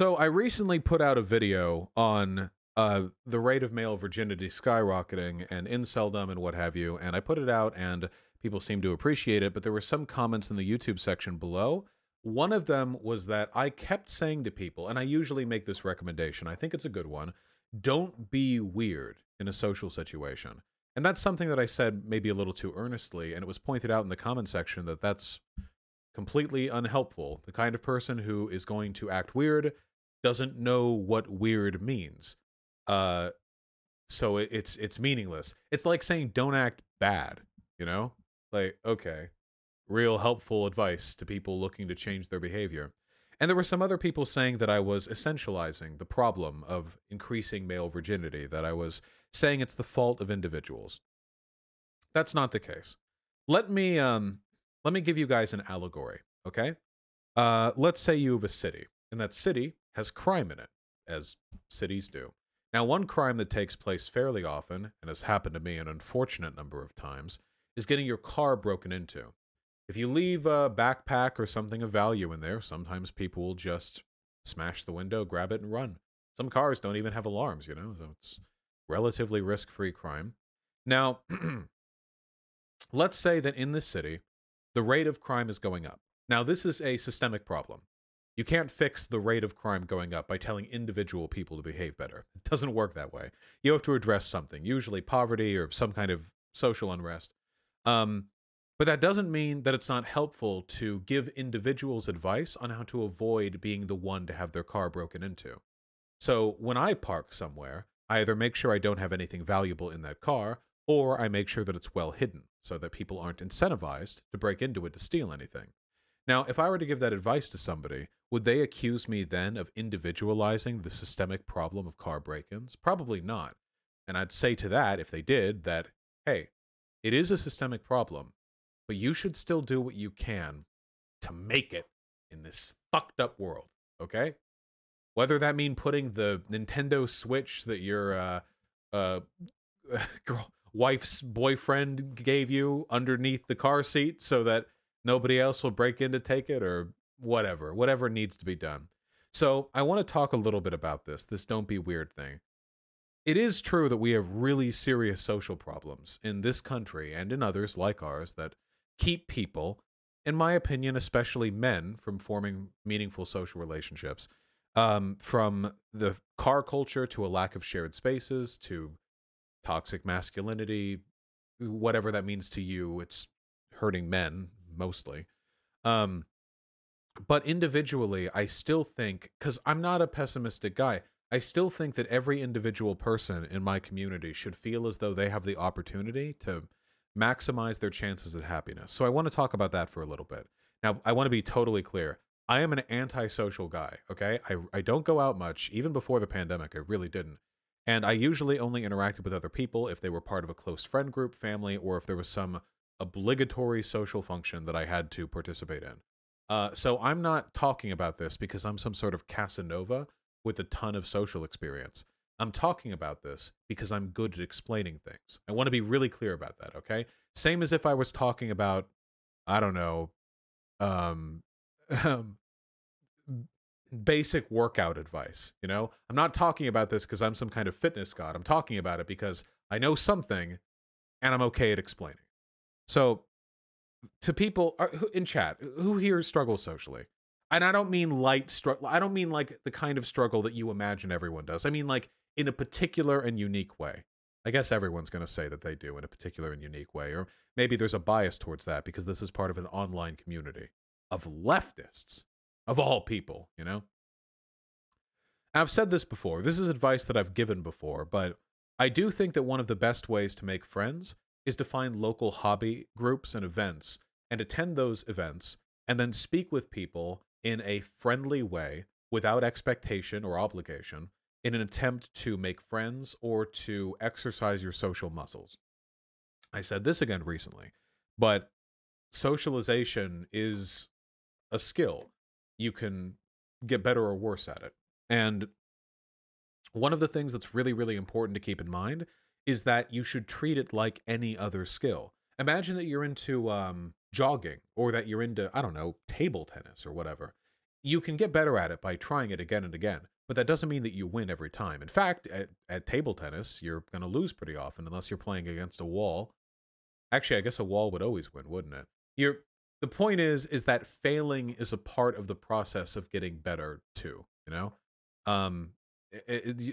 So I recently put out a video on the rate of male virginity skyrocketing and inceldom and what have you, and I put it out and people seemed to appreciate it, but there were some comments in the YouTube section below. One of them was that I kept saying to people, and I usually make this recommendation, I think it's a good one, don't be weird in a social situation. And that's something that I said maybe a little too earnestly, and it was pointed out in the comment section that that's completely unhelpful. The kind of person who is going to act weird doesn't know what weird means. Uh, so it's meaningless. It's like saying don't act bad, you know? Like, okay, real helpful advice to people looking to change their behavior. And there were some other people saying that I was essentializing the problem of increasing male virginity, that I was saying it's the fault of individuals. That's not the case. Let me give you guys an allegory, okay? Let's say you have a city, and that city has crime in it, as cities do. Now, one crime that takes place fairly often, and has happened to me an unfortunate number of times, is getting your car broken into. If you leave a backpack or something of value in there, sometimes people will just smash the window, grab it, and run. Some cars don't even have alarms, you know, so it's relatively risk-free crime. Now, let's say that in this city, the rate of crime is going up. Now, this is a systemic problem. You can't fix the rate of crime going up by telling individual people to behave better. It doesn't work that way. You have to address something, usually poverty or some kind of social unrest. But that doesn't mean that it's not helpful to give individuals advice on how to avoid being the one to have their car broken into. So when I park somewhere, I either make sure I don't have anything valuable in that car, or I make sure that it's well hidden so that people aren't incentivized to break into it to steal anything. Now, if I were to give that advice to somebody, would they accuse me then of individualizing the systemic problem of car break-ins? Probably not. And I'd say to that, if they did, that, hey, it is a systemic problem, but you should still do what you can to make it in this fucked up world, okay? Whether that mean putting the Nintendo Switch that your wife's boyfriend gave you underneath the car seat so that nobody else will break in to take it, or whatever needs to be done. So I want to talk a little bit about this don't be weird thing. It is true that we have really serious social problems in this country and in others like ours that keep people, in my opinion, especially men, from forming meaningful social relationships. From the car culture to a lack of shared spaces to toxic masculinity, whatever that means to you, it's hurting men mostly. But individually, I still think, because I'm not a pessimistic guy, I still think that every individual person in my community should feel as though they have the opportunity to maximize their chances at happiness. So I want to talk about that for a little bit. Now, I want to be totally clear. I am an antisocial guy, okay? I don't go out much. Even before the pandemic, I really didn't. And I usually only interacted with other people if they were part of a close friend group, family, or if there was some obligatory social function that I had to participate in. So I'm not talking about this because I'm some sort of Casanova with a ton of social experience. I'm talking about this because I'm good at explaining things. I want to be really clear about that, okay? Same as if I was talking about, I don't know, basic workout advice, you know? I'm not talking about this because I'm some kind of fitness god. I'm talking about it because I know something and I'm okay at explaining. So, to people in chat, who here struggles socially? And I don't mean light struggle. I don't mean like the kind of struggle that you imagine everyone does. I mean like in a particular and unique way. I guess everyone's going to say that they do in a particular and unique way. Or maybe there's a bias towards that because this is part of an online community of leftists, of all people, you know? I've said this before. This is advice that I've given before, but I do think that one of the best ways to make friends is to find local hobby groups and events and attend those events and then speak with people in a friendly way without expectation or obligation in an attempt to make friends or to exercise your social muscles. I said this again recently, but socialization is a skill. You can get better or worse at it. And one of the things that's really, really important to keep in mind is that you should treat it like any other skill. Imagine that you're into jogging or that you're into, I don't know, table tennis or whatever. you can get better at it by trying it again and again, but that doesn't mean that you win every time. In fact, at table tennis, you're going to lose pretty often unless you're playing against a wall. Actually, I guess a wall would always win, wouldn't it? The point is that failing is a part of the process of getting better too, you know? Um,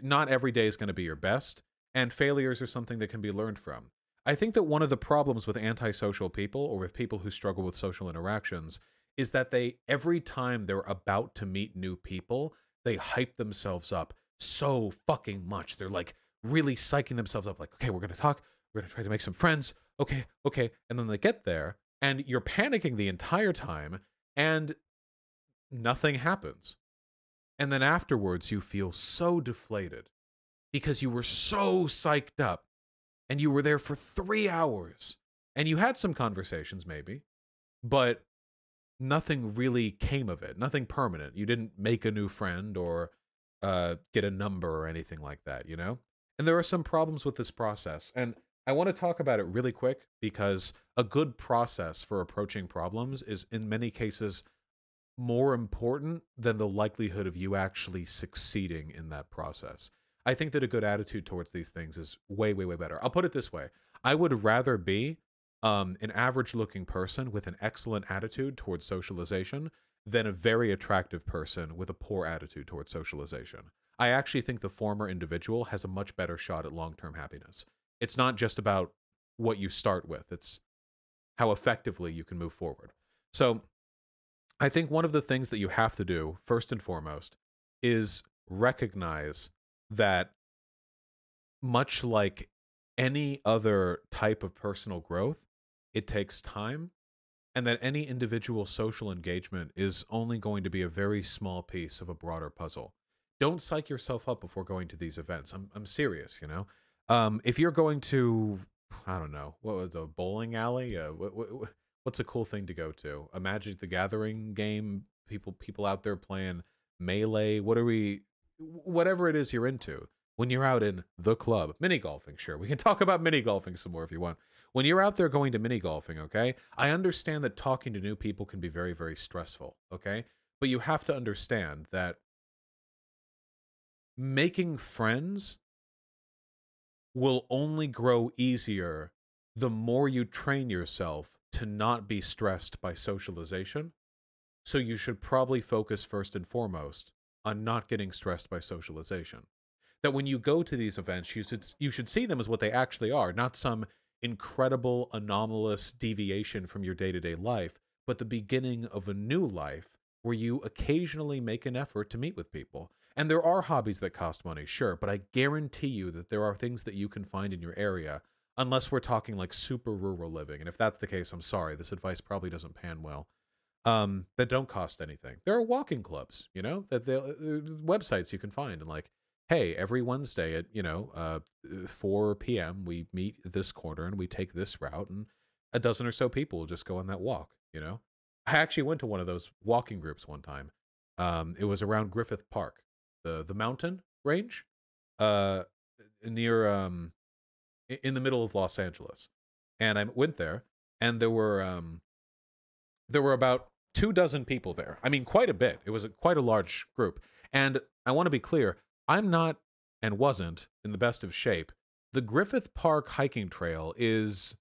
not every day is going to be your best, and failures are something that can be learned from. I think that one of the problems with antisocial people or with people who struggle with social interactions is that every time they're about to meet new people, they hype themselves up so fucking much. They're like really psyching themselves up, like, okay, we're going to talk, we're going to try to make some friends. Okay, okay. And then they get there and you're panicking the entire time and nothing happens. And then afterwards, you feel so deflated because you were so psyched up and you were there for 3 hours and you had some conversations maybe, but nothing really came of it. Nothing permanent. You didn't make a new friend or get a number or anything like that, you know? And there are some problems with this process. And I want to talk about it really quick because a good process for approaching problems is in many cases more important than the likelihood of you actually succeeding in that process. I think that a good attitude towards these things is way, way, way better. I'll put it this way. I would rather be an average-looking person with an excellent attitude towards socialization than a very attractive person with a poor attitude towards socialization. I actually think the former individual has a much better shot at long-term happiness. It's not just about what you start with. It's how effectively you can move forward. So I think one of the things that you have to do, first and foremost, is recognize that much like any other type of personal growth, it takes time, and that any individual social engagement is only going to be a very small piece of a broader puzzle. Don't psych yourself up before going to these events. I'm serious, you know? If you're going to, I don't know, what was a bowling alley? What's a cool thing to go to? A Magic the Gathering game? People out there playing Melee? Whatever it is you're into. When you're out in the club, mini golfing, sure. We can talk about mini golfing some more if you want. When you're out there going to mini golfing, okay? I understand that talking to new people can be very, very stressful, okay? But you have to understand that making friends will only grow easier the more you train yourself to not be stressed by socialization. So you should probably focus first and foremost on not getting stressed by socialization. That when you go to these events, you should see them as what they actually are, not some incredible anomalous deviation from your day-to-day life, but the beginning of a new life where you occasionally make an effort to meet with people. And there are hobbies that cost money, sure, but I guarantee you that there are things that you can find in your area, unless we're talking like super rural living. And if that's the case, I'm sorry, this advice probably doesn't pan well. That don't cost anything. There are walking clubs, you know, that websites you can find and like, hey, every Wednesday at, 4 p.m., we meet this corner and we take this route, and a dozen or so people will just go on that walk, you know? I actually went to one of those walking groups one time. It was around Griffith Park, the mountain range, near, in the middle of Los Angeles. And I went there, and there were about 24 people there. I mean, quite a bit. It was quite a large group. And I want to be clear, I'm not and wasn't in the best of shape. The Griffith Park hiking trail it's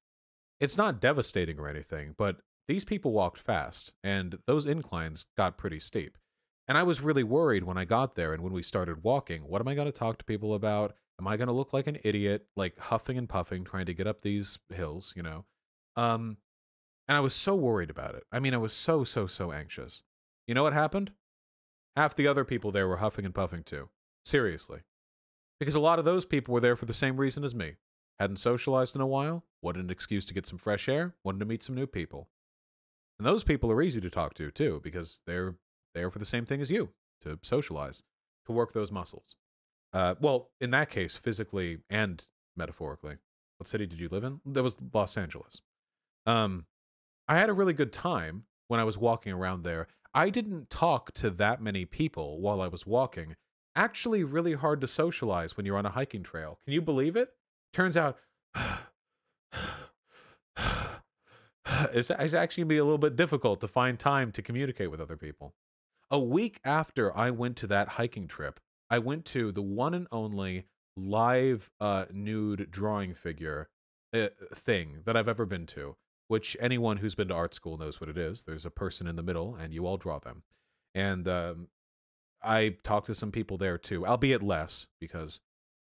not devastating or anything, but these people walked fast and those inclines got pretty steep. And I was really worried when I got there and when we started walking. What am I going to talk to people about? Am I going to look like an idiot, like huffing and puffing, trying to get up these hills, you know? And I was so worried about it. I mean, I was so anxious. You know what happened? Half the other people there were huffing and puffing too. Seriously. Because a lot of those people were there for the same reason as me. Hadn't socialized in a while, wanted an excuse to get some fresh air, wanted to meet some new people. And those people are easy to talk to too, because they're there for the same thing as you, to socialize, to work those muscles. Well, in that case, physically and metaphorically. What city did you live in? That was Los Angeles. I had a really good time when I was walking around there. I didn't talk to that many people while I was walking. Actually really hard to socialize when you're on a hiking trail. Can you believe it? Turns out it's actually going to be a little bit difficult to find time to communicate with other people. A week after I went to that hiking trip, I went to the one and only live nude drawing figure thing that I've ever been to, which anyone who's been to art school knows what it is. There's a person in the middle, and you all draw them. And I talked to some people there too, albeit less, because,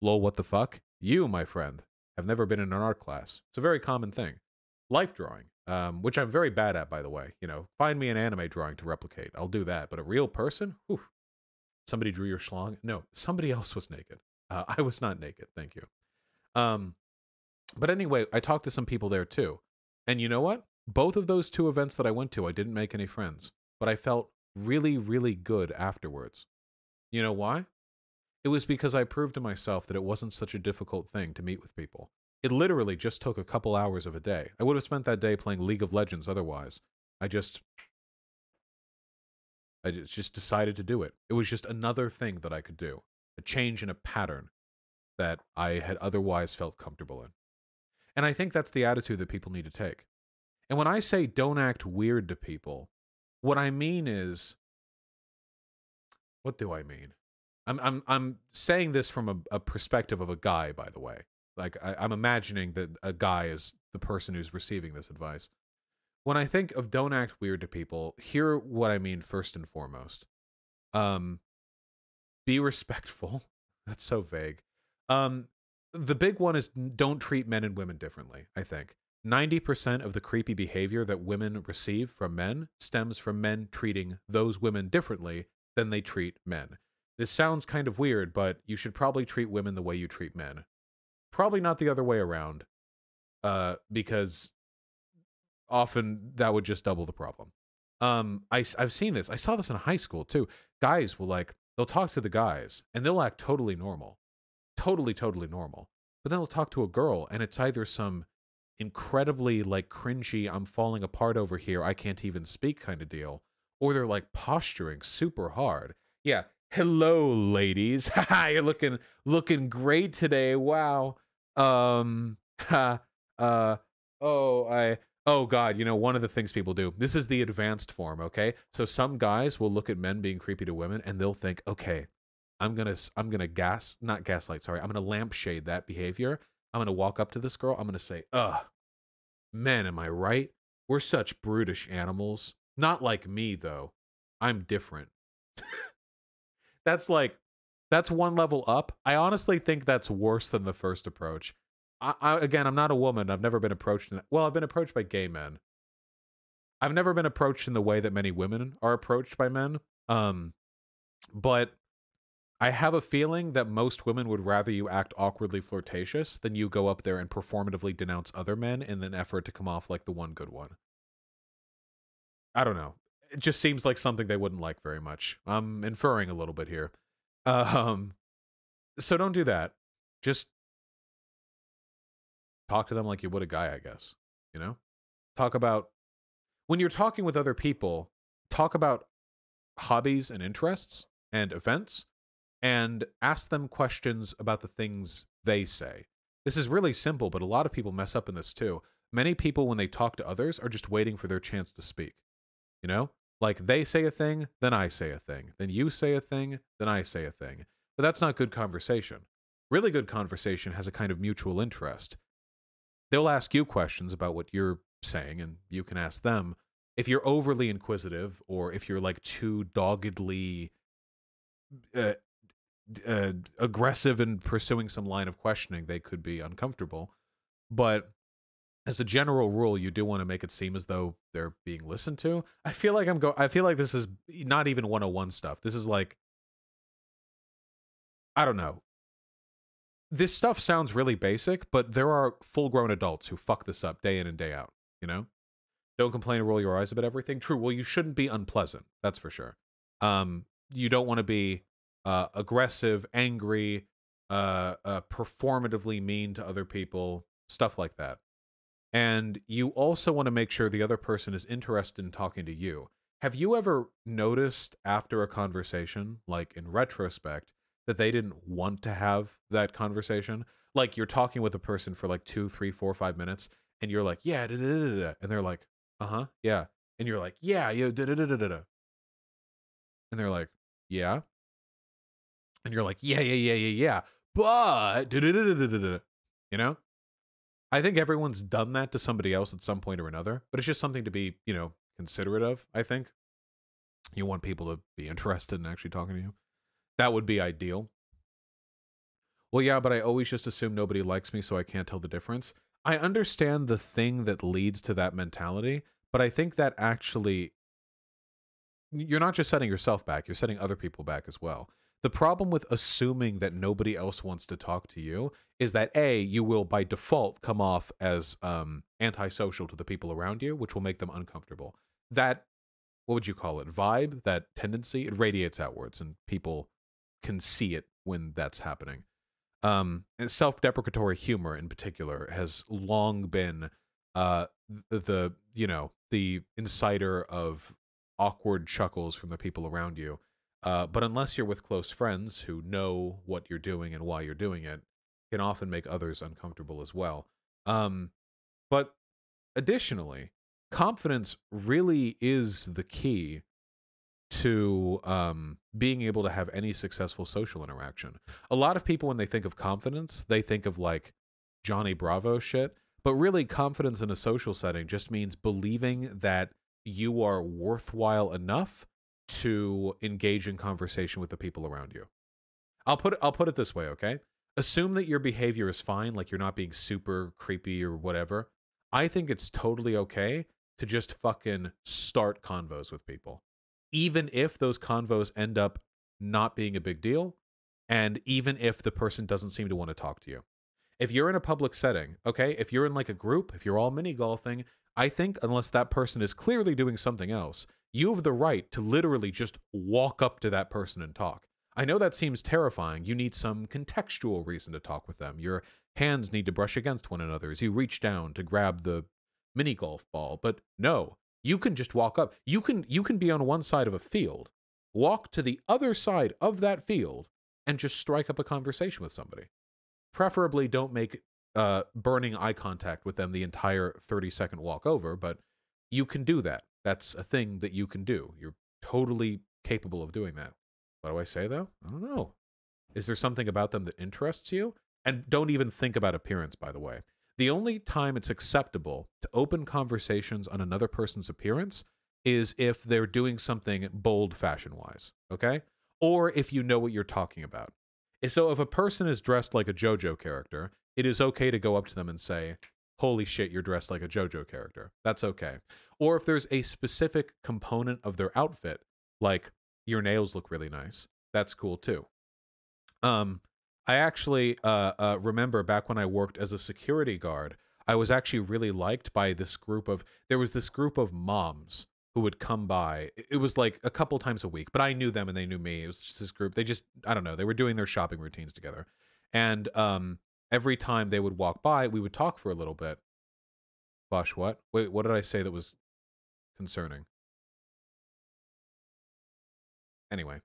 lol, what the fuck? You, my friend, have never been in an art class. It's a very common thing. Life drawing, which I'm very bad at, by the way. You know, find me an anime drawing to replicate. I'll do that. But a real person? Whew. Somebody drew your schlong? No, somebody else was naked. I was not naked, thank you. But anyway, I talked to some people there too. And you know what? Both of those two events that I went to, I didn't make any friends. But I felt really, really good afterwards. You know why? It was because I proved to myself that it wasn't such a difficult thing to meet with people. It literally just took a couple hours of a day. I would have spent that day playing League of Legends otherwise. I just decided to do it. It was just another thing that I could do. A change in a pattern that I had otherwise felt comfortable in. And I think that's the attitude that people need to take. And when I say don't act weird to people, what I mean is, what do I mean? I'm saying this from a perspective of a guy, by the way. Like, I'm imagining that a guy is the person who's receiving this advice. When I think of don't act weird to people, hear what I mean first and foremost. Be respectful. That's so vague. The big one is don't treat men and women differently, I think. 90% of the creepy behavior that women receive from men stems from men treating those women differently than they treat men. This sounds kind of weird, but you should probably treat women the way you treat men. Probably not the other way around, because often that would just double the problem. I've seen this. I saw this in high school too. Guys will they'll talk to the guys and they'll act totally normal. Totally normal. But then they'll talk to a girl and it's either some incredibly cringy, I'm falling apart over here, I can't even speak kind of deal, or they're posturing super hard. Yeah. Hello, ladies. Haha, you're looking great today. Wow. Oh, God, one of the things people do, this is the advanced form, okay? So some guys will look at men being creepy to women and they'll think, okay, I'm gonna not gaslight, sorry. I'm gonna lampshade that behavior. I'm gonna walk up to this girl. I'm gonna say, ugh, men, am I right? We're such brutish animals. Not like me, though. I'm different. That's one level up. I honestly think that's worse than the first approach. Again, I'm not a woman. I've never been approached I've been approached by gay men. I've never been approached in the way that many women are approached by men. But I have a feeling that most women would rather you act awkwardly flirtatious than you go up there and performatively denounce other men in an effort to come off like the one good one. I don't know. It just seems like something they wouldn't like very much. I'm inferring a little bit here. So don't do that. Just talk to them like you would a guy, I guess. Talk about, when you're talking with other people, talk about hobbies and interests and events, and ask them questions about the things they say. This is really simple, but a lot of people mess up in this too. Many people, when they talk to others, are just waiting for their chance to speak. They say a thing, then I say a thing. Then you say a thing, then I say a thing. But that's not good conversation. Really good conversation has a kind of mutual interest. They'll ask you questions about what you're saying, and you can ask them. If you're overly inquisitive, or if you're too doggedly aggressive in pursuing some line of questioning, they could be uncomfortable. But as a general rule, you do want to make it seem as though they're being listened to. I feel like this is not even 101 stuff. This is I don't know. This stuff sounds really basic, but there are full-grown adults who fuck this up day in and day out, Don't complain and roll your eyes about everything. True, well, you shouldn't be unpleasant, that's for sure. You don't want to be aggressive, angry, performatively mean to other people, stuff like that. And you also want to make sure the other person is interested in talking to you. Have you ever noticed after a conversation, in retrospect, that they didn't want to have that conversation? You're talking with a person for 2, 3, 4, 5 minutes, and you're like, yeah, da, da, da, da, and they're like, uh-huh, yeah. And you're like, yeah, da, da, da, da, da. And they're like, yeah. And you're like, yeah. But, you know? I think everyone's done that to somebody else at some point or another, but it's just something to be, considerate of, I think. You want people to be interested in actually talking to you. That would be ideal. Well, yeah, but I always just assume nobody likes me, so I can't tell the difference. I understand the thing that leads to that mentality, but I think that actually, you're not just setting yourself back, you're setting other people back as well. The problem with assuming that nobody else wants to talk to you is that A, you will by default come off as antisocial to the people around you, which will make them uncomfortable. That, what would you call it, vibe, that tendency, it radiates outwards, and people can see it when that's happening. And self-deprecatory humor in particular has long been the inciter of awkward chuckles from the people around you. But unless you're with close friends who know what you're doing and why you're doing it, can often make others uncomfortable as well. But additionally, confidence really is the key to being able to have any successful social interaction. A lot of people, when they think of confidence, they think of like Johnny Bravo shit. But really, confidence in a social setting just means believing that you are worthwhile enough to engage in conversation with the people around you. I'll put it this way, okay? Assume that your behavior is fine, like you're not being super creepy or whatever. I think it's totally okay to just fucking start convos with people. Even if those convos end up not being a big deal, and even if the person doesn't seem to want to talk to you. If you're in a public setting, okay, if you're in like a group, if you're all mini golfing, I think unless that person is clearly doing something else, you have the right to literally just walk up to that person and talk. I know that seems terrifying. You need some contextual reason to talk with them. Your hands need to brush against one another as you reach down to grab the mini golf ball. But no, you can just walk up. You can be on one side of a field, walk to the other side of that field, and just strike up a conversation with somebody. Preferably don't make burning eye contact with them the entire 30-second walk over, but you can do that. That's a thing that you can do. You're totally capable of doing that. What do I say, though? I don't know. Is there something about them that interests you? And don't even think about appearance, by the way. The only time it's acceptable to open conversations on another person's appearance is if they're doing something bold fashion-wise, okay? Or if you know what you're talking about. So if a person is dressed like a JoJo character, it is okay to go up to them and say, holy shit, you're dressed like a JoJo character. That's okay. Or if there's a specific component of their outfit, like your nails look really nice, that's cool too. I actually remember back when I worked as a security guard, I was actually really liked by there was this group of moms who would come by. It was like a couple times a week, but I knew them and they knew me. It was just this group. I don't know, they were doing their shopping routines together. And every time they would walk by, we would talk for a little bit. Bosh, what? Wait, what did I say that was concerning? Anyway,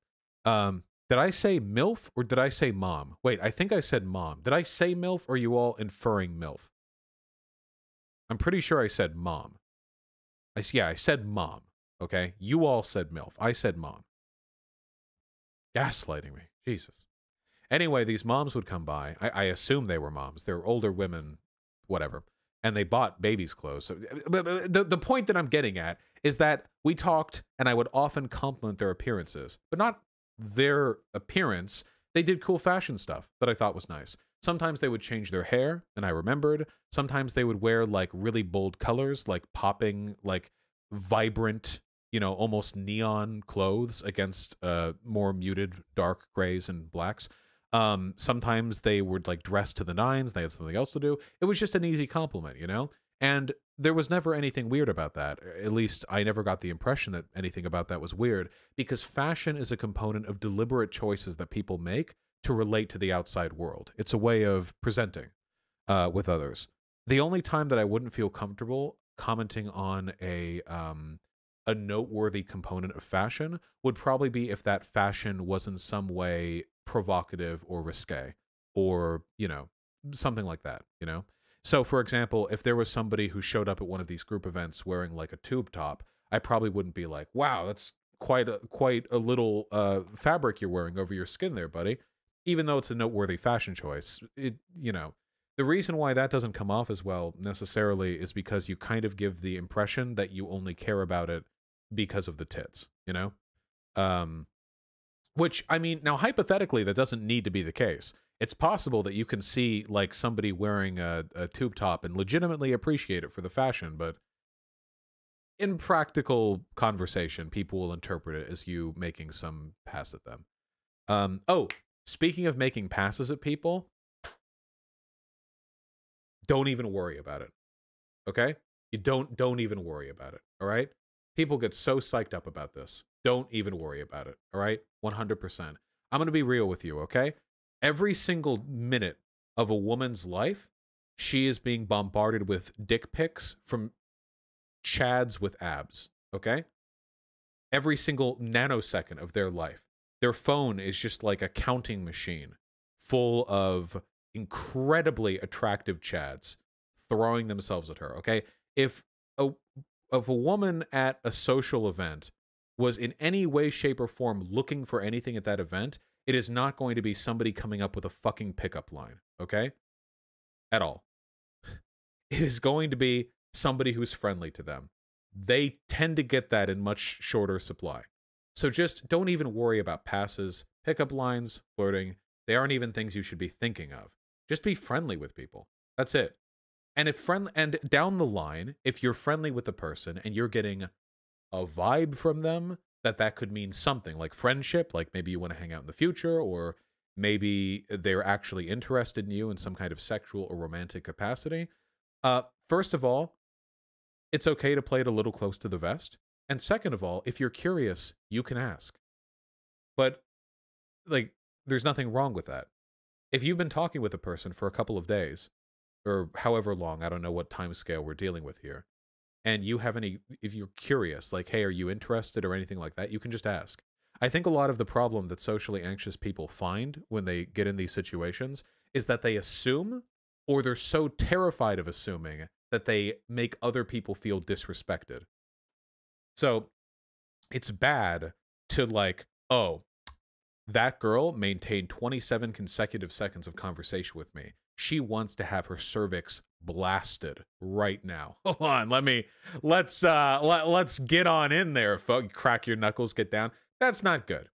did I say MILF or did I say mom? Wait, I think I said mom. Did I say MILF or are you all inferring MILF? I'm pretty sure I said mom. I said mom, okay? You all said MILF. I said mom. Gaslighting me. Jesus. Anyway, these moms would come by. I assume they were moms. They're older women, whatever. And they bought babies' clothes. So, the point that I'm getting at is that we talked, and I would often compliment their appearances. But not their appearance. They did cool fashion stuff that I thought was nice. Sometimes they would change their hair, and I remembered. Sometimes they would wear, like, really bold colors, like popping, like, vibrant, almost neon clothes against more muted dark grays and blacks. Sometimes they would like dress to the nines. They had something else to do. It was just an easy compliment, and there was never anything weird about that. At least I never got the impression that anything about that was weird, because fashion is a component of deliberate choices that people make to relate to the outside world. It's a way of presenting with others. The only time that I wouldn't feel comfortable commenting on a noteworthy component of fashion would probably be if that fashion was in some way provocative or risque, or something like that. So for example, if there was somebody who showed up at one of these group events wearing like a tube top, I probably wouldn't be like, wow, that's quite a little fabric you're wearing over your skin there, buddy. Even though it's a noteworthy fashion choice, the reason why that doesn't come off as well necessarily is because you kind of give the impression that you only care about it because of the tits, which, I mean, now hypothetically, that doesn't need to be the case. It's possible that you can see like somebody wearing a tube top and legitimately appreciate it for the fashion, but in practical conversation, people will interpret it as you making some pass at them. Oh, speaking of making passes at people, don't even worry about it. Okay? You don't even worry about it. All right? People get so psyched up about this. Don't even worry about it. All right? 100%. I'm going to be real with you, okay? Every single minute of a woman's life, she is being bombarded with dick pics from chads with abs, okay? Every single nanosecond of their life. Their phone is just like a counting machine full of incredibly attractive chads throwing themselves at her, okay? If a woman at a social event was in any way, shape, or form looking for anything at that event, it is not going to be somebody coming up with a fucking pickup line, okay? At all. It is going to be somebody who's friendly to them. They tend to get that in much shorter supply. So just don't even worry about passes, pickup lines, flirting. They aren't even things you should be thinking of. Just be friendly with people. That's it. And down the line, if you're friendly with the person and you're getting a vibe from them, that could mean something like friendship, like maybe you want to hang out in the future, or maybe they're actually interested in you in some kind of sexual or romantic capacity. First of all, it's okay to play it a little close to the vest. And second of all, if you're curious, you can ask. But, like, there's nothing wrong with that. If you've been talking with a person for a couple of days, or however long, I don't know what time scale we're dealing with here, and if you're curious, like, hey, are you interested or anything like that, you can just ask. I think a lot of the problem that socially anxious people find when they get in these situations is that they assume, or they're so terrified of assuming, that they make other people feel disrespected. So it's bad to like, oh, that girl maintained 27 consecutive seconds of conversation with me. She wants to have her cervix blasted right now. Hold on, let's get on in there, folks. Crack your knuckles, get down. That's not good,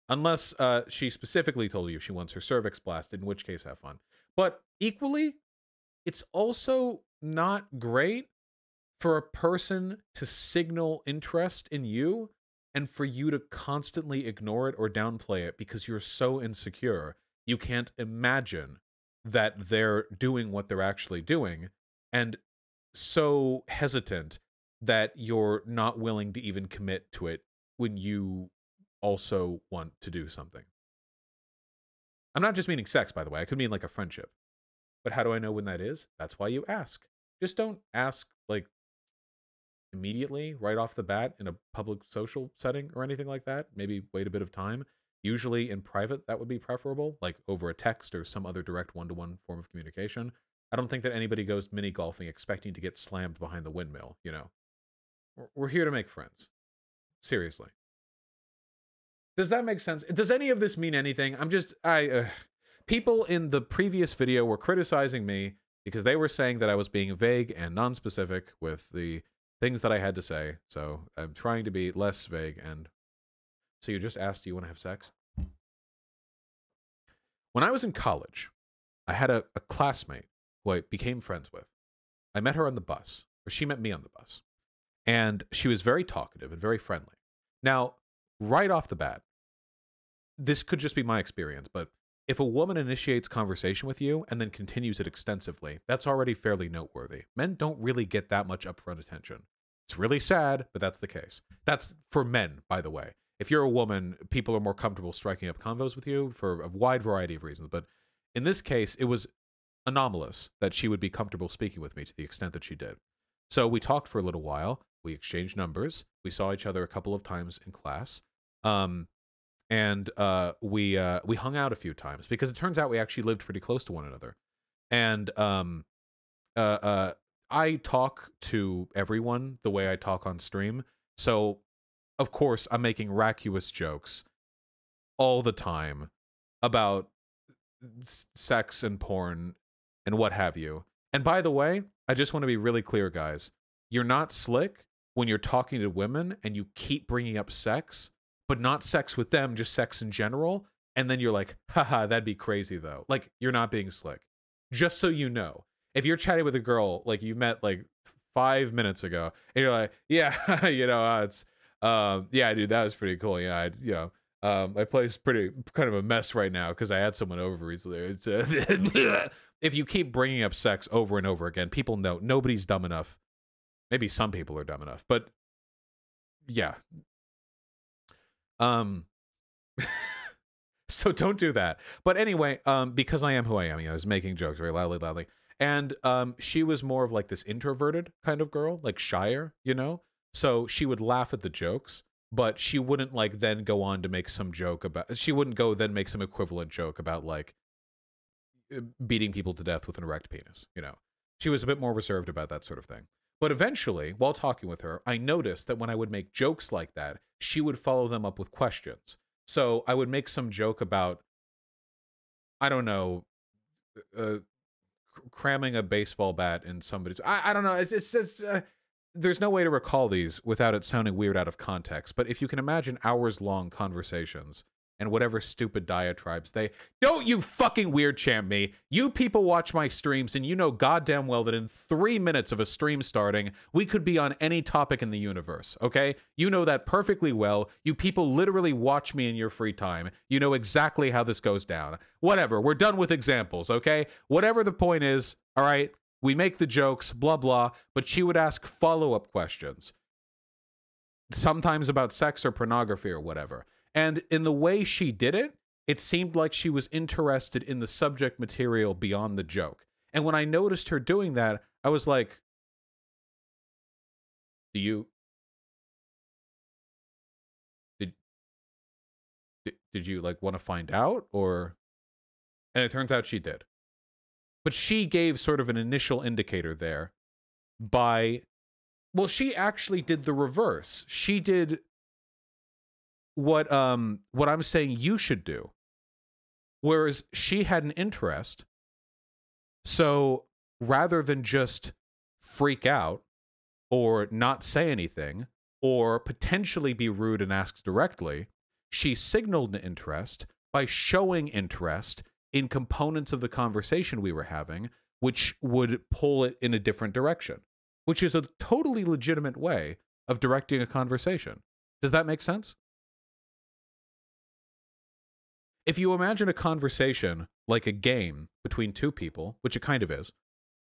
unless she specifically told you she wants her cervix blasted, in which case have fun. But equally, it's also not great for a person to signal interest in you and for you to constantly ignore it or downplay it because you're so insecure you can't imagine that they're doing what they're actually doing, and so hesitant that you're not willing to even commit to it when you also want to do something. I'm not just meaning sex, by the way. I could mean like a friendship. But how do I know when that is? That's why you ask. Just don't ask like immediately, right off the bat, in a public social setting or anything like that. Maybe wait a bit of time. Usually in private, that would be preferable, like over a text or some other direct one-to-one form of communication. I don't think that anybody goes mini golfing expecting to get slammed behind the windmill, We're here to make friends. Seriously. Does that make sense? Does any of this mean anything? People in the previous video were criticizing me because they were saying that I was being vague and non-specific with the things that I had to say. So I'm trying to be less vague. And so you just asked, do you want to have sex? When I was in college, I had a classmate who I became friends with. I met her on the bus, or she met me on the bus. And she was very talkative and very friendly. Now, right off the bat, this could just be my experience, but if a woman initiates conversation with you and then continues it extensively, that's already fairly noteworthy. Men don't really get that much upfront attention. It's really sad, but that's the case. That's for men, by the way. If you're a woman, people are more comfortable striking up convos with you for a wide variety of reasons. But in this case, it was anomalous that she would be comfortable speaking with me to the extent that she did. So we talked for a little while. We exchanged numbers. We saw each other a couple of times in class. And we hung out a few times because it turns out we actually lived pretty close to one another. And I talk to everyone the way I talk on stream. So of course, I'm making vacuous jokes all the time about sex and porn and what have you. And by the way, I just want to be really clear, guys. You're not slick when you're talking to women and you keep bringing up sex, but not sex with them, just sex in general. And then you're like, haha, that'd be crazy though. Like, you're not being slick. Just so you know, if you're chatting with a girl like you met like 5 minutes ago, and you're like, yeah, you know, it's, yeah, dude, that was pretty cool. Yeah, my place is pretty kind of a mess right now because I had someone over recently. It's if you keep bringing up sex over and over again, people know nobody's dumb enough. Maybe some people are dumb enough, but yeah. So don't do that. But anyway, because I am who I am, I was making jokes very loudly. And she was more of like this introverted kind of girl, like shyer, you know? So she would laugh at the jokes, but she wouldn't like then go on to make some joke about, she wouldn't go then make some equivalent joke about like beating people to death with an erect penis, you know? She was a bit more reserved about that sort of thing. But eventually, while talking with her, I noticed that when I would make jokes like that, she would follow them up with questions. So I would make some joke about, I don't know, cramming a baseball bat in somebody's. I don't know. It's just there's no way to recall these without it sounding weird out of context. But if you can imagine hours-long conversations and whatever stupid diatribes they don't, you fucking weird champ me. You people watch my streams and you know goddamn well that in 3 minutes of a stream starting, we could be on any topic in the universe, okay? You know that perfectly well. You people literally watch me in your free time. You know exactly how this goes down. Whatever, we're done with examples, okay? Whatever the point is, all right? We make the jokes, blah, blah, but she would ask follow-up questions. Sometimes about sex or pornography or whatever. And in the way she did it, it seemed like she was interested in the subject material beyond the joke. And when I noticed her doing that, I was like, did you like want to find out? Or, and it turns out she did. But she gave sort of an initial indicator there by, well, she actually did the reverse. She did what I'm saying you should do. Whereas she had an interest, so rather than just freak out or not say anything or potentially be rude and ask directly, she signaled an interest by showing interest in components of the conversation we were having, which would pull it in a different direction, which is a totally legitimate way of directing a conversation. Does that make sense? If you imagine a conversation like a game between two people, which it kind of is,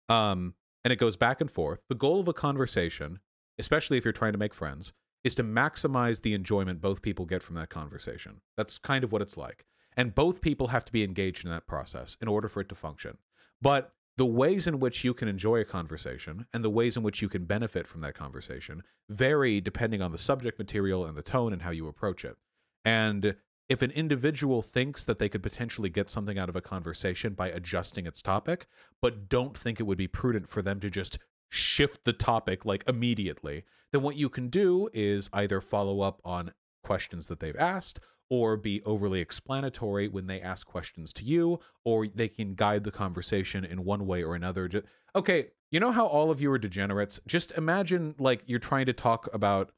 and it goes back and forth, the goal of a conversation, especially if you're trying to make friends, is to maximize the enjoyment both people get from that conversation. That's kind of what it's like. And both people have to be engaged in that process in order for it to function. But the ways in which you can enjoy a conversation and the ways in which you can benefit from that conversation vary depending on the subject material and the tone and how you approach it. And if an individual thinks that they could potentially get something out of a conversation by adjusting its topic, but don't think it would be prudent for them to just shift the topic like immediately, then what you can do is either follow up on questions that they've asked, or be overly explanatory when they ask questions to you, or they can guide the conversation in one way or another. Okay, you know how all of you are degenerates? Just imagine like you're trying to talk about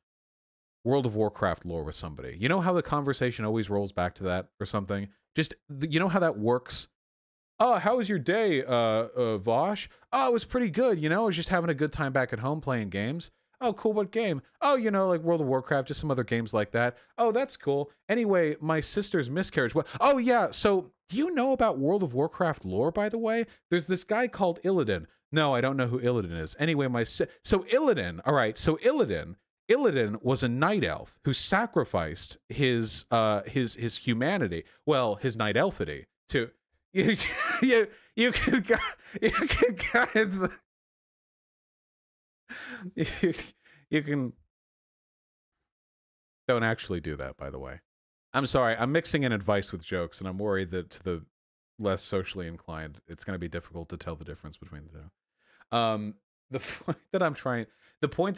World of Warcraft lore with somebody. You know how the conversation always rolls back to that or something? Just, you know how that works? Oh, how was your day, Vosh? Oh, it was pretty good, you know? I was just having a good time back at home playing games. Oh, cool, what game? Oh, you know, like World of Warcraft, just some other games like that. Oh, that's cool. Anyway, my sister's miscarriage. Oh, yeah, so do you know about World of Warcraft lore, by the way? There's this guy called Illidan. No, I don't know who Illidan is. Anyway, so Illidan, all right, so Illidan was a night elf who sacrificed his humanity, well, his night elfity, to you can you can don't actually do that, by the way. I'm sorry, I'm mixing in advice with jokes, and I'm worried that to the less socially inclined, it's going to be difficult to tell the difference between the two. The point that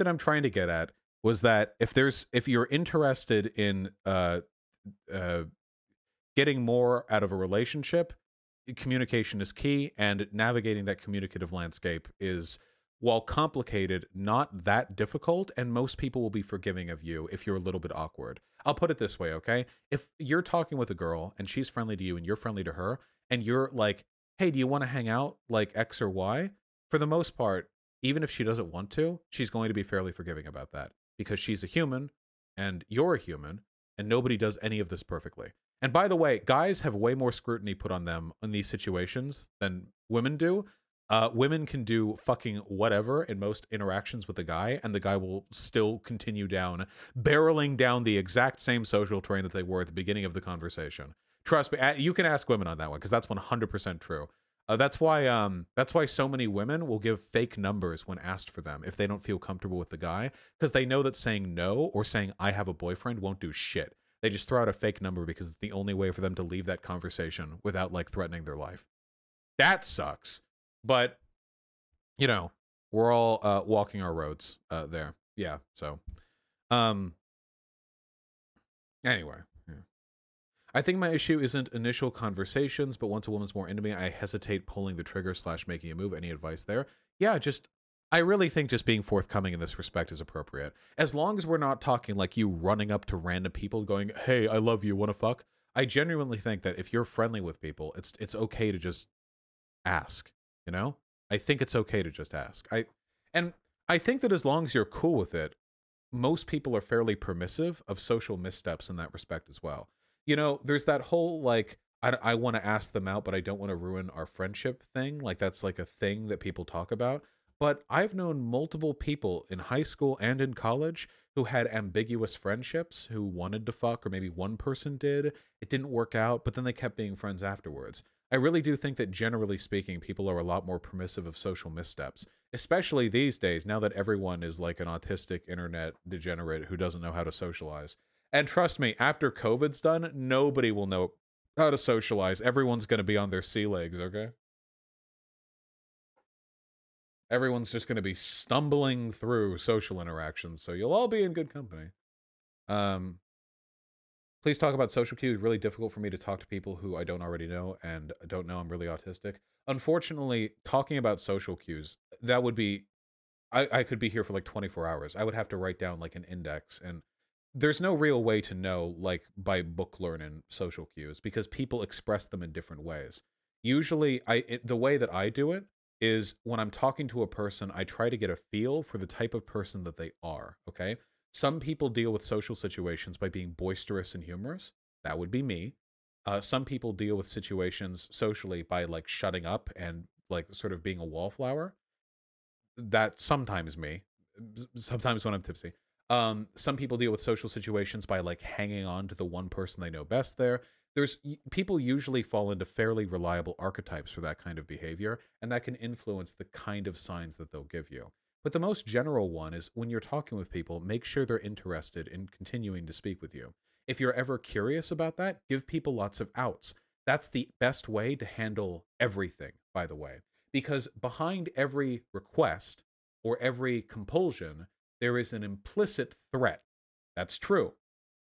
I'm trying to get at was that if you're interested in uh, getting more out of a relationship, communication is key, and navigating that communicative landscape is, while complicated, not that difficult, and most people will be forgiving of you if you're a little bit awkward. I'll put it this way, okay? If you're talking with a girl and she's friendly to you and you're friendly to her, and you're like, hey, do you want to hang out like X or Y? For the most part, even if she doesn't want to, she's going to be fairly forgiving about that because she's a human and you're a human, and nobody does any of this perfectly. And by the way, guys have way more scrutiny put on them in these situations than women do. Women can do fucking whatever in most interactions with a guy, and the guy will still continue barreling down the exact same social terrain that they were at the beginning of the conversation. Trust me, you can ask women on that one because that's 100% true. That's why so many women will give fake numbers when asked for them if they don't feel comfortable with the guy, because they know that saying no or saying I have a boyfriend won't do shit. They just throw out a fake number because it's the only way for them to leave that conversation without like threatening their life. That sucks. But, you know, we're all walking our roads there. Yeah, so. Anyway. Yeah. I think my issue isn't initial conversations, but once a woman's more into me, I hesitate pulling the trigger / making a move. Any advice there? Yeah, I really think just being forthcoming in this respect is appropriate. As long as we're not talking like you running up to random people going, hey, I love you, wanna fuck? I genuinely think that if you're friendly with people, it's okay to just ask, you know? I think it's okay to just ask. I think that as long as you're cool with it, most people are fairly permissive of social missteps in that respect as well. You know, there's that whole like I want to ask them out, but I don't want to ruin our friendship thing. Like that's like a thing that people talk about. But I've known multiple people in high school and in college who had ambiguous friendships, who wanted to fuck, or maybe one person did. It didn't work out, but then they kept being friends afterwards. I really do think that generally speaking, people are a lot more permissive of social missteps, especially these days, now that everyone is like an autistic internet degenerate who doesn't know how to socialize. And trust me, after COVID's done, nobody will know how to socialize. Everyone's going to be on their sea legs, okay? Everyone's just going to be stumbling through social interactions, so you'll all be in good company. Please talk about social cues. Really difficult for me to talk to people who I don't already know and don't know I'm really autistic. Unfortunately, talking about social cues, that would be... I could be here for like 24 hours. I would have to write down like an index, and there's no real way to know like by book learning social cues because people express them in different ways. Usually the way that I do it is when I'm talking to a person, I try to get a feel for the type of person that they are, okay? Some people deal with social situations by being boisterous and humorous. That would be me. Some people deal with situations socially by like shutting up and like sort of being a wallflower. That's sometimes me. Sometimes when I'm tipsy. Some people deal with social situations by like hanging on to the one person they know best there. People usually fall into fairly reliable archetypes for that kind of behavior, and that can influence the kind of signs that they'll give you. But the most general one is when you're talking with people, make sure they're interested in continuing to speak with you. If you're ever curious about that, give people lots of outs. That's the best way to handle everything, by the way. Because behind every request or every compulsion, there is an implicit threat. That's true.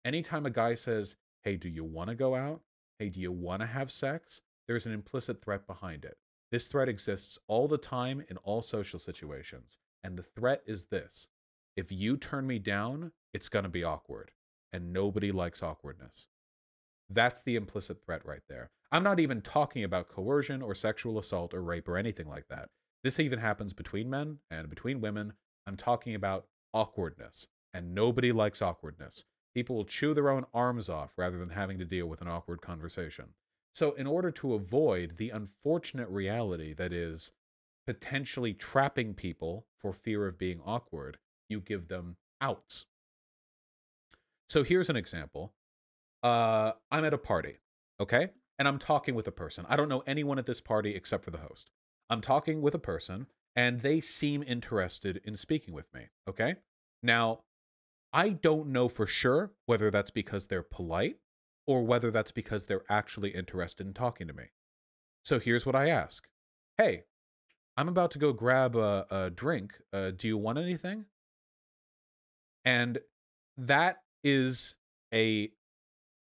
Anytime a guy says, hey, do you want to go out? Hey, do you want to have sex? There's an implicit threat behind it. This threat exists all the time in all social situations. And the threat is this: if you turn me down, it's going to be awkward. And nobody likes awkwardness. That's the implicit threat right there. I'm not even talking about coercion or sexual assault or rape or anything like that. This even happens between men and between women. I'm talking about awkwardness. And nobody likes awkwardness. People will chew their own arms off rather than having to deal with an awkward conversation. So in order to avoid the unfortunate reality that is potentially trapping people for fear of being awkward, you give them outs. So here's an example. I'm at a party, okay? And I'm talking with a person. I don't know anyone at this party except for the host. I'm talking with a person, and they seem interested in speaking with me, okay? Now, I don't know for sure whether that's because they're polite or whether that's because they're actually interested in talking to me. So here's what I ask. Hey, I'm about to go grab a drink. Do you want anything? And that is a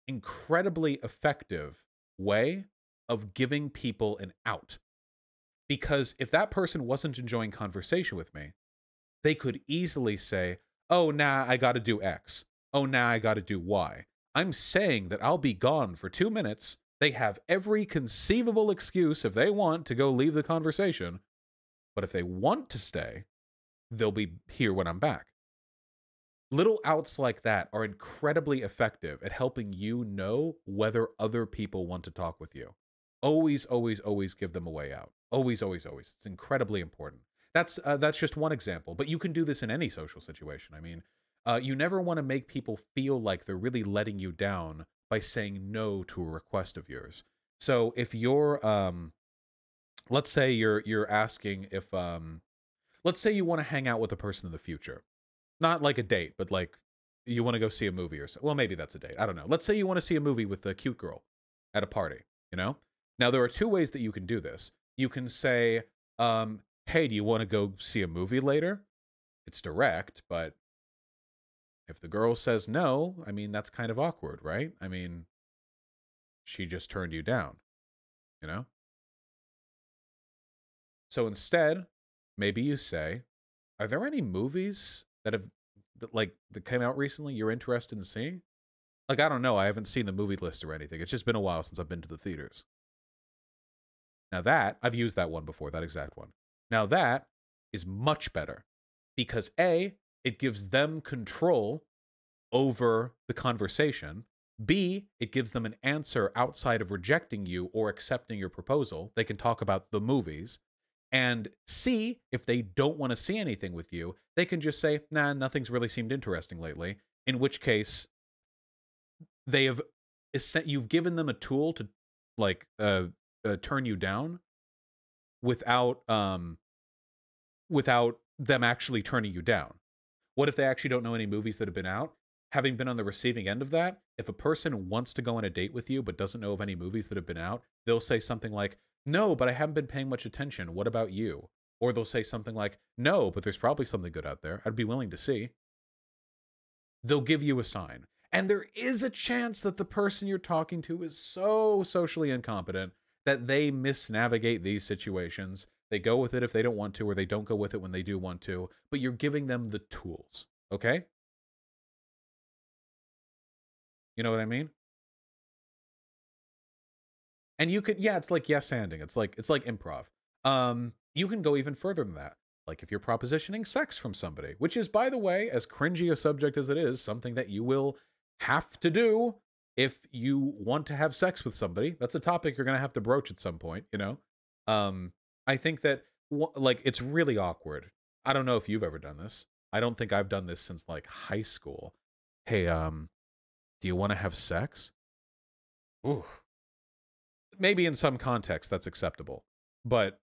incredibly effective way of giving people an out. Because if that person wasn't enjoying conversation with me, they could easily say, oh, nah, I got to do X. Oh, nah, I got to do Y. I'm saying that I'll be gone for 2 minutes. They have every conceivable excuse if they want to go leave the conversation. But if they want to stay, they'll be here when I'm back. Little outs like that are incredibly effective at helping you know whether other people want to talk with you. Always, always, always give them a way out. Always, always, always. It's incredibly important. That's just one example, but you can do this in any social situation. I mean, you never want to make people feel like they're really letting you down by saying no to a request of yours. So if you're, let's say you're asking if, let's say you want to hang out with a person in the future. Not like a date, but like you want to go see a movie or so. Well, maybe that's a date. I don't know. Let's say you want to see a movie with a cute girl at a party, you know? Now, there are two ways that you can do this. You can say, hey, do you want to go see a movie later? It's direct, but if the girl says no, I mean, that's kind of awkward, right? I mean, she just turned you down, you know? So instead, maybe you say, are there any movies that came out recently you're interested in seeing? Like, I don't know. I haven't seen the movie list or anything. It's just been a while since I've been to the theaters. Now that, I've used that one before, that exact one. Now that is much better because A, it gives them control over the conversation. B, it gives them an answer outside of rejecting you or accepting your proposal. They can talk about the movies. And C, if they don't want to see anything with you, they can just say, nah, nothing's really seemed interesting lately. In which case, you've given them a tool to like turn you down without them actually turning you down. What if they actually don't know any movies that have been out? Having been on the receiving end of that, if a person wants to go on a date with you but doesn't know of any movies that have been out, they'll say something like, no, but I haven't been paying much attention. What about you? Or they'll say something like, no, but there's probably something good out there. I'd be willing to see. They'll give you a sign. And there is a chance that the person you're talking to is so socially incompetent that they misnavigate these situations. They go with it if they don't want to, or they don't go with it when they do want to. But you're giving them the tools, okay? You know what I mean? And you could, yeah, it's like yes-anding. It's like improv. You can go even further than that. Like if you're propositioning sex from somebody, which is, by the way, as cringy a subject as it is, something that you will have to do if you want to have sex with somebody. That's a topic you're going to have to broach at some point, you know? I think that, like, it's really awkward. I don't know if you've ever done this. I don't think I've done this since, like, high school. Hey, do you want to have sex? Ooh. Maybe in some contexts that's acceptable, but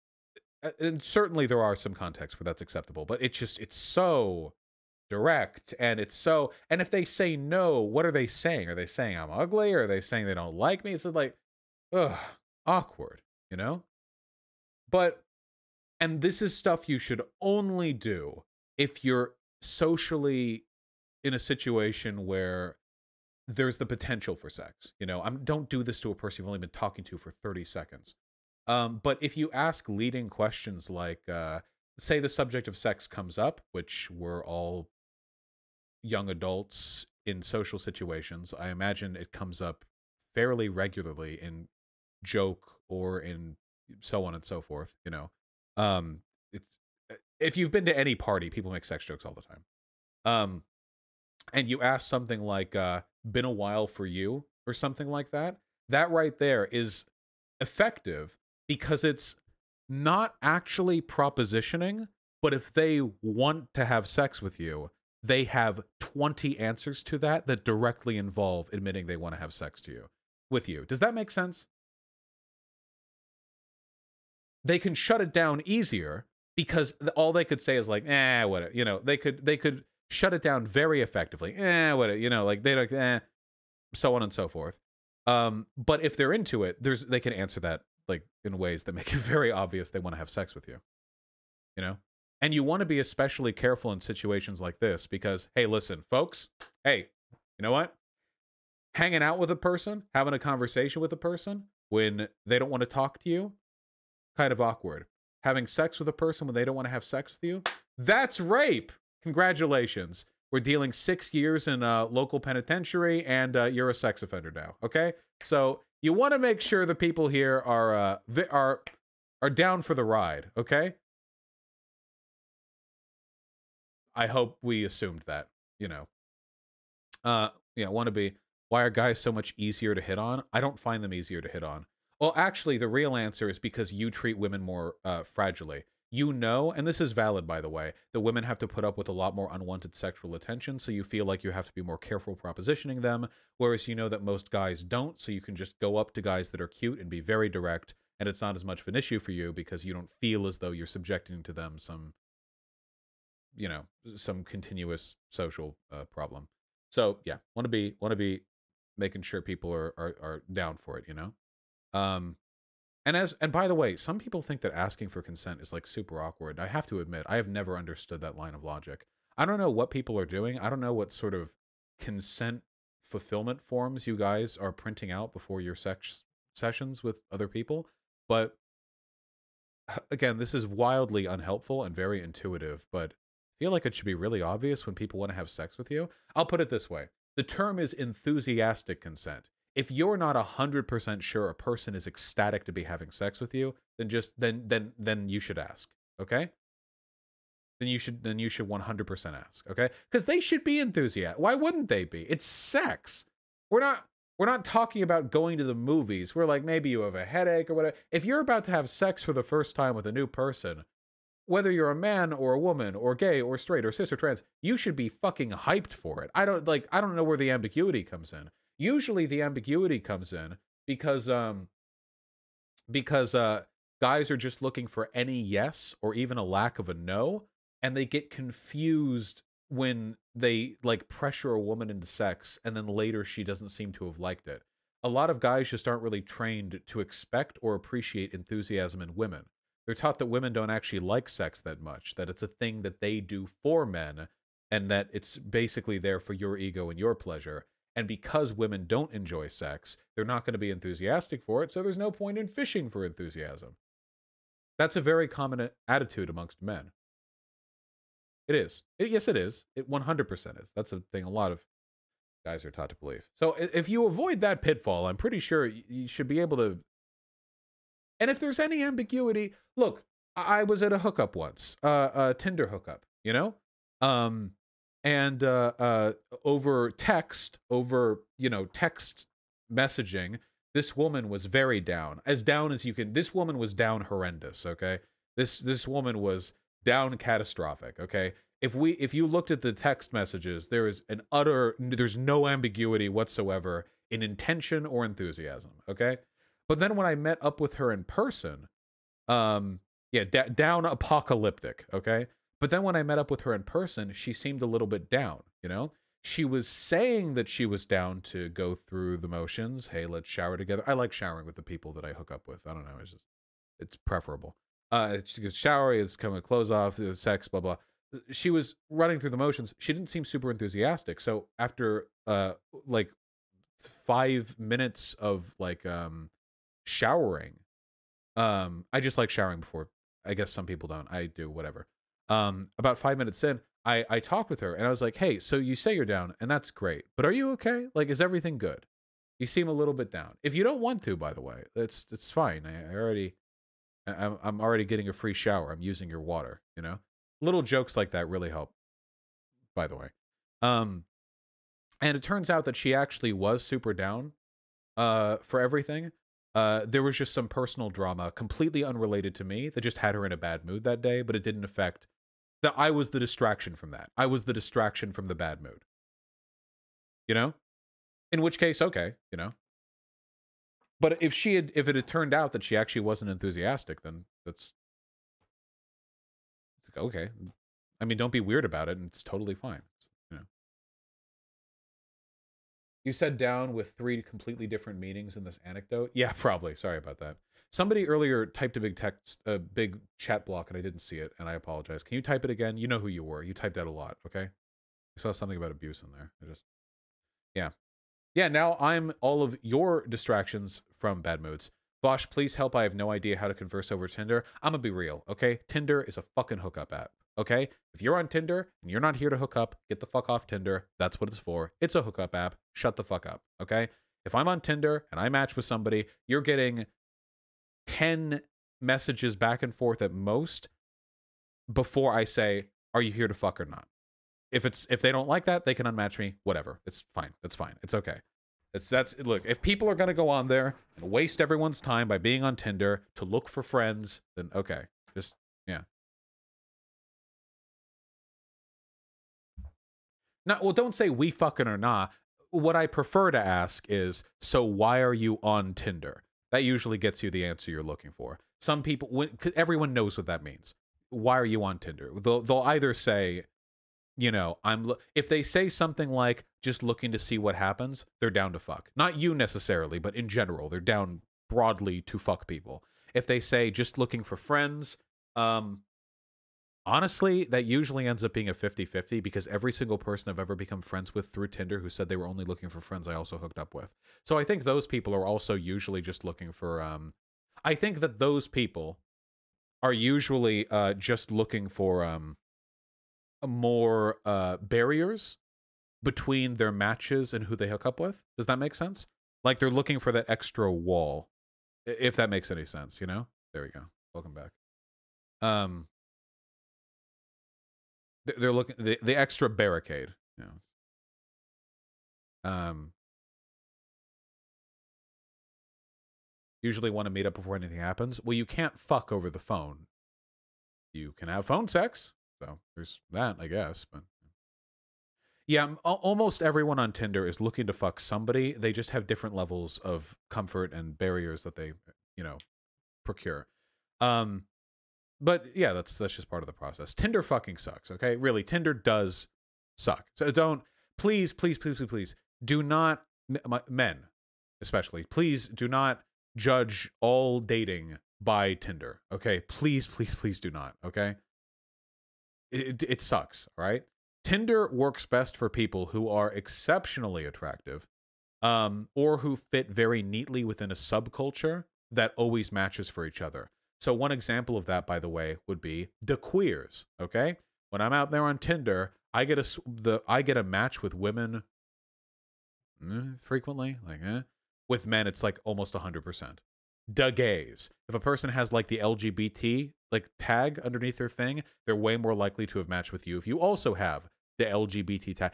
and certainly there are some contexts where that's acceptable, but it's so direct and and if they say no, what are they saying? Are they saying I'm ugly? Or are they saying they don't like me? It's like, ugh, awkward, you know? And this is stuff you should only do if you're socially in a situation where there's the potential for sex. You know, don't do this to a person you've only been talking to for 30 seconds. But if you ask leading questions like, say the subject of sex comes up, which we're all young adults in social situations, I imagine it comes up fairly regularly in joke or in so on and so forth, you know. It's if you've been to any party, people make sex jokes all the time. And you ask something like, been a while for you, or something like that, that right there is effective because it's not actually propositioning, but if they want to have sex with you, they have 20 answers to that that directly involve admitting they want to have sex with you. Does that make sense? They can shut it down easier because all they could say is like, what, you know, they could shut it down very effectively. What, you know, like they don't, so on and so forth. But if they're into it, they can answer that like in ways that make it very obvious they want to have sex with you. You know? And you want to be especially careful in situations like this because, hey, listen, folks, hey, you know what? Hanging out with a person, having a conversation with a person when they don't want to talk to you, kind of awkward. Having sex with a person when they don't want to have sex with you, that's rape. Congratulations. We're dealing 6 years in a local penitentiary, and you're a sex offender now. Okay, so you want to make sure the people here are down for the ride. Okay, I hope we assumed that. You know, yeah, want to be. Why are guys so much easier to hit on? I don't find them easier to hit on. Well, actually, the real answer is because you treat women more fragilely. You know, and this is valid, by the way, that women have to put up with a lot more unwanted sexual attention, so you feel like you have to be more careful propositioning them, whereas you know that most guys don't, so you can just go up to guys that are cute and be very direct, and it's not as much of an issue for you because you don't feel as though you're subjecting to them some, you know, some continuous social problem. So yeah, want to be making sure people are down for it, you know. Um, and by the way, some people think that asking for consent is like super awkward. I have to admit, I have never understood that line of logic. I don't know what people are doing. I don't know what sort of consent fulfillment forms you guys are printing out before your sex sessions with other people, but again, this is wildly unhelpful and very intuitive, but I feel like it should be really obvious when people want to have sex with you. I'll put it this way. The term is enthusiastic consent. If you're not 100% sure a person is ecstatic to be having sex with you, then then you should ask, okay? Then you should 100% ask, okay? Because they should be enthusiastic. Why wouldn't they be? It's sex. We're not talking about going to the movies where like maybe you have a headache or whatever. If you're about to have sex for the first time with a new person, whether you're a man or a woman or gay or straight or cis or trans, you should be fucking hyped for it. I don't know where the ambiguity comes in. Usually the ambiguity comes in because guys are just looking for any yes or even a lack of a no, and they get confused when they like pressure a woman into sex and then later she doesn't seem to have liked it. A lot of guys just aren't really trained to expect or appreciate enthusiasm in women. They're taught that women don't actually like sex that much, that it's a thing that they do for men, and that it's basically there for your ego and your pleasure. And because women don't enjoy sex, they're not going to be enthusiastic for it, so there's no point in fishing for enthusiasm. That's a very common attitude amongst men. It is. Yes, it is. It 100% is. That's a thing a lot of guys are taught to believe. So if you avoid that pitfall, I'm pretty sure you should be able to. And if there's any ambiguity, look, I was at a hookup once, a Tinder hookup, you know? Um, and over text, text messaging, this woman was very down, as down as you can. This woman was down horrendous. Okay, this woman was down catastrophic. Okay, if you looked at the text messages, there's no ambiguity whatsoever in intention or enthusiasm. Okay, but then when I met up with her in person, yeah, down apocalyptic. Okay, but then when I met up with her in person, she seemed a little bit down, you know? She was saying that she was down to go through the motions. Hey, let's shower together. I like showering with the people that I hook up with. I don't know. It's preferable. It's shower, it's coming with clothes off, sex, blah, blah. She was running through the motions. She didn't seem super enthusiastic. So after like 5 minutes of like showering, I just like showering before. I guess some people don't. I do, whatever. About 5 minutes in, I talked with her and I was like, hey, so you say you're down and that's great, but are you okay? Like, is everything good? You seem a little bit down. If you don't want to, by the way, it's fine. I'm already getting a free shower. I'm using your water, you know? Little jokes like that really help, by the way. And it turns out that she actually was super down for everything. There was just some personal drama completely unrelated to me that just had her in a bad mood that day, but it didn't affect that. I was the distraction from that. I was the distraction from the bad mood. You know? In which case, okay, you know. But if it had turned out that she actually wasn't enthusiastic, then that's okay. I mean, don't be weird about it, and it's totally fine. You know. You said down with 3 completely different meanings in this anecdote. Yeah, probably. Sorry about that. Somebody earlier typed a big text, a big chat block, and I didn't see it, and I apologize. Can you type it again? You know who you were. You typed out a lot, okay? I saw something about abuse in there. Yeah. Yeah, now I'm all of your distractions from bad moods. Bosch, please help. I have no idea how to converse over Tinder. I'm gonna be real, okay? Tinder is a fucking hookup app, okay? If you're on Tinder and you're not here to hook up, get the fuck off Tinder. That's what it's for. It's a hookup app. Shut the fuck up, okay? If I'm on Tinder and I match with somebody, you're getting 10 messages back and forth at most before I say, are you here to fuck or not? If they don't like that, they can unmatch me. Whatever. It's fine. That's fine. It's okay. That's look, if people are gonna go on there and waste everyone's time by being on Tinder to look for friends, then okay. Just yeah. Not well, don't say we fucking or not. What I prefer to ask is, so why are you on Tinder? That usually gets you the answer you're looking for. Some people, everyone knows what that means. Why are you on Tinder? They'll either say, you know, if they say something like just looking to see what happens, they're down to fuck. Not you necessarily, but in general, they're down broadly to fuck people. If they say just looking for friends, honestly, that usually ends up being a 50-50 because every single person I've ever become friends with through Tinder who said they were only looking for friends I also hooked up with. So I think those people are also usually just looking for I think that those people are usually just looking for more barriers between their matches and who they hook up with. Does that make sense? Like they're looking for that extra wall, if that makes any sense, you know? There we go. Welcome back. They're looking the extra barricade, you know. Usually want to meet up before anything happens. Well, you can't fuck over the phone. You can have phone sex. So there's that, I guess, but yeah, almost everyone on Tinder is looking to fuck somebody. They just have different levels of comfort and barriers that they, you know, procure. But yeah, that's just part of the process. Tinder fucking sucks, okay? Really, Tinder does suck. So don't, please, please, please, please, please, do not, men especially, please do not judge all dating by Tinder, okay? Please, please, please do not, okay? It sucks, all right? Tinder works best for people who are exceptionally attractive, or who fit very neatly within a subculture that always matches for each other. So one example of that, by the way, would be the queers. Okay, when I'm out there on Tinder, I get a match with women frequently, like with men, it's like almost 100%. The gays. If a person has like the LGBT like tag underneath their thing, they're way more likely to have matched with you. If you also have the LGBT tag,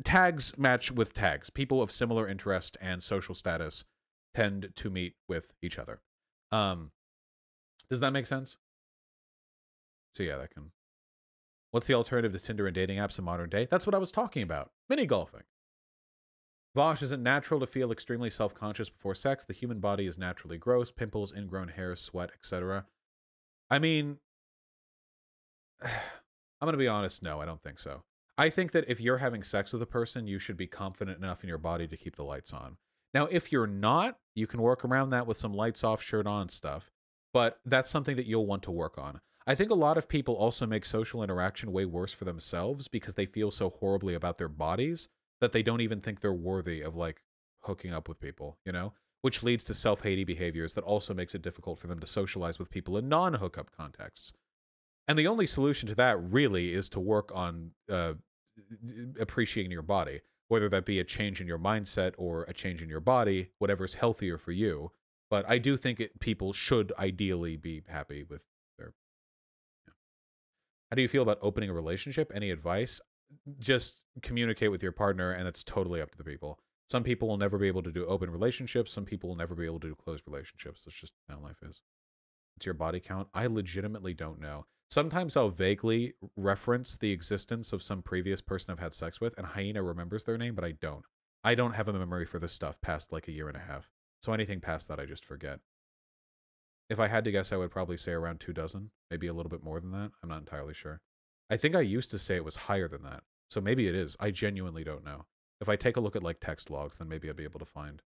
tags match with tags. People of similar interest and social status tend to meet with each other. Does that make sense? So yeah, that can. What's the alternative to Tinder and dating apps in modern day? That's what I was talking about. Mini golfing. Vosh, is it natural to feel extremely self-conscious before sex? The human body is naturally gross. Pimples, ingrown hairs, sweat, etc. I mean, I'm going to be honest. No, I don't think so. I think that if you're having sex with a person, you should be confident enough in your body to keep the lights on. Now, if you're not, you can work around that with some lights off, shirt on stuff. But that's something that you'll want to work on. I think a lot of people also make social interaction way worse for themselves because they feel so horribly about their bodies that they don't even think they're worthy of like hooking up with people, you know? Which leads to self-hatey behaviors that also makes it difficult for them to socialize with people in non-hookup contexts. And the only solution to that really is to work on appreciating your body, whether that be a change in your mindset or a change in your body, whatever's healthier for you. But I do think people should ideally be happy with their. Yeah. How do you feel about opening a relationship? Any advice? Just communicate with your partner, and it's totally up to the people. Some people will never be able to do open relationships. Some people will never be able to do closed relationships. That's just how life is. What's your body count? I legitimately don't know. Sometimes I'll vaguely reference the existence of some previous person I've had sex with, and Hyena remembers their name, but I don't. I don't have a memory for this stuff past like a year and a half. So anything past that, I just forget. If I had to guess, I would probably say around 24, maybe a little bit more than that. I'm not entirely sure. I think I used to say it was higher than that. So maybe it is. I genuinely don't know. If I take a look at like text logs, then maybe I'll be able to find.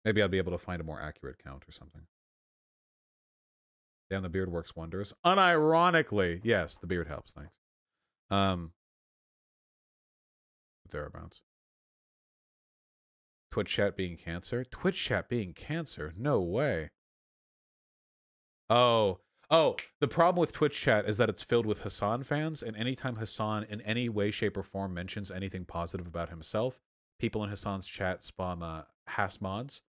Maybe I'll be able to find a more accurate count or something. Damn, the beard works wonders. Unironically, yes, the beard helps. Thanks. Thereabouts. Twitch chat being cancer? Twitch chat being cancer? No way. Oh, the problem with Twitch chat is that it's filled with Hassan fans, and anytime Hassan in any way, shape, or form mentions anything positive about himself, people in Hassan's chat spam Has mods.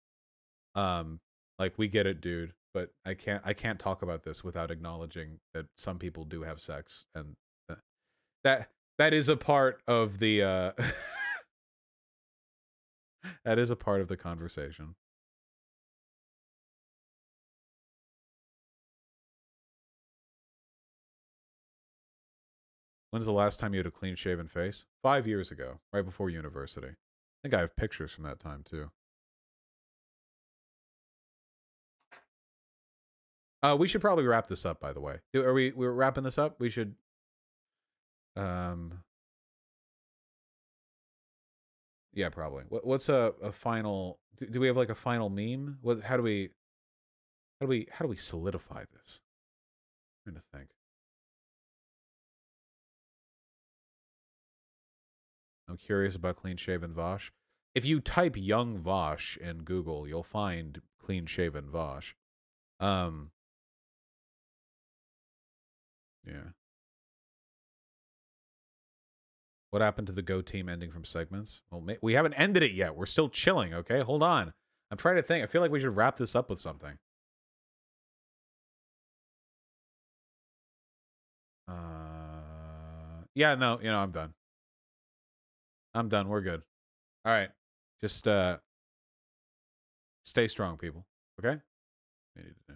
Like, we get it, dude, but I can't talk about this without acknowledging that some people do have sex, and that is a part of the that is a part of the conversation. When's the last time you had a clean-shaven face? 5 years ago, right before university. I think I have pictures from that time, too. We should probably wrap this up, by the way. We're wrapping this up? We should... Yeah, probably. What's a final... Do we have, like, a final meme? How do we solidify this? I'm trying to think. I'm curious about clean-shaven Vosh. If you type young Vosh in Google, you'll find clean-shaven Vosh. Yeah. What happened to the Go team ending from segments? Well, we haven't ended it yet. We're still chilling, okay? Hold on. I'm trying to think. I feel like we should wrap this up with something. Yeah, no, I'm done. I'm done. We're good. All right. Just stay strong, people. Okay? We need to do.